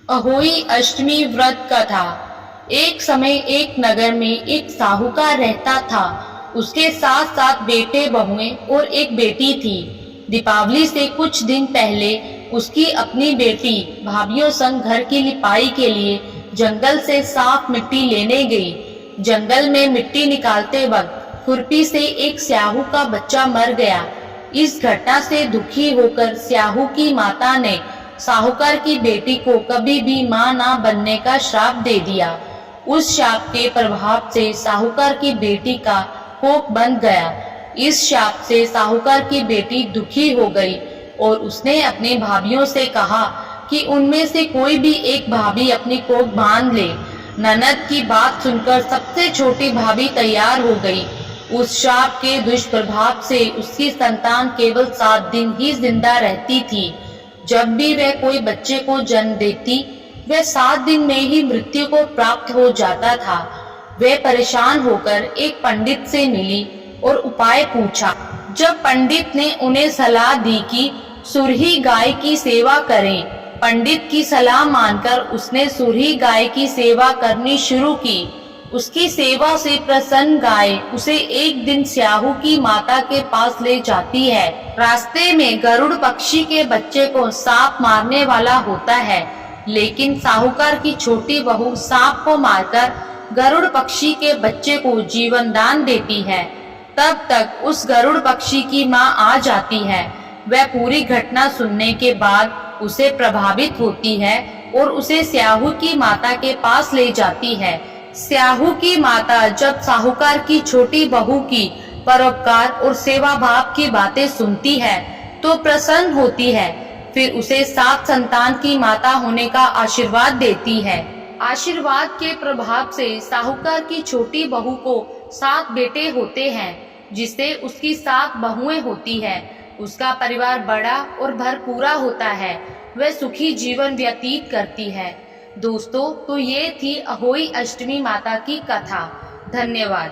अहोई अष्टमी व्रत कथा। एक समय एक नगर में एक साहूकार रहता था। उसके साथ सात बेटे बहुएं और एक बेटी थी। दीपावली से कुछ दिन पहले उसकी अपनी बेटी भाभीियों संग घर की लिपाई के लिए जंगल से साफ मिट्टी लेने गई। जंगल में मिट्टी निकालते वक्त खुरपी से एक स्याहू का बच्चा मर गया। इस घटना से दुखी होकर स्याहू की माता ने साहूकार की बेटी को कभी भी मां ना बनने का श्राप दे दिया। उस शाप के प्रभाव से साहूकार की बेटी का कोख बंध गया। इस शाप से साहूकार की बेटी दुखी हो गई और उसने अपनी भाभीियों से कहा कि उनमें से कोई भी एक भाभी अपनी कोख बांध ले। ननद की बात सुनकर सबसे छोटी भाभी तैयार हो गई। उस शाप के दुष्प्रभाव से उसकी संतान केवल 7 दिन ही जिंदा रहती थी। जब भी वह कोई बच्चे को जन्म देती, वह 7 दिन में ही मृत्यु को प्राप्त हो जाता था। वह परेशान होकर एक पंडित से मिली और उपाय पूछा। जब पंडित ने उन्हें सलाह दी कि सुरही गाय की सेवा करें, पंडित की सलाह मानकर उसने सुरही गाय की सेवा करनी शुरू की। उसकी सेवा से प्रसन्न गाय उसे एक दिन स्याहू की माता के पास ले जाती है। रास्ते में गरुड़ पक्षी के बच्चे को सांप मारने वाला होता है, लेकिन साहूकार की छोटी बहू सांप को मारकर गरुड़ पक्षी के बच्चे को जीवन दान देती है। तब तक उस गरुड़ पक्षी की माँ आ जाती है। वह पूरी घटना सुनने के बाद उसे प्रभावित होती है और उसे स्याहू की माता के पास ले जाती है। स्याहू की माता जब साहूकार की छोटी बहू की परोपकार और सेवा भाव की बातें सुनती है तो प्रसन्न होती है। फिर उसे 7 संतान की माता होने का आशीर्वाद देती है। आशीर्वाद के प्रभाव से साहूकार की छोटी बहू को 7 बेटे होते हैं, जिससे उसकी 7 बहुएं होती है। उसका परिवार बड़ा और भरपूरा होता है। वह सुखी जीवन व्यतीत करती है। दोस्तों, तो ये थी अहोई अष्टमी माता की कथा। धन्यवाद।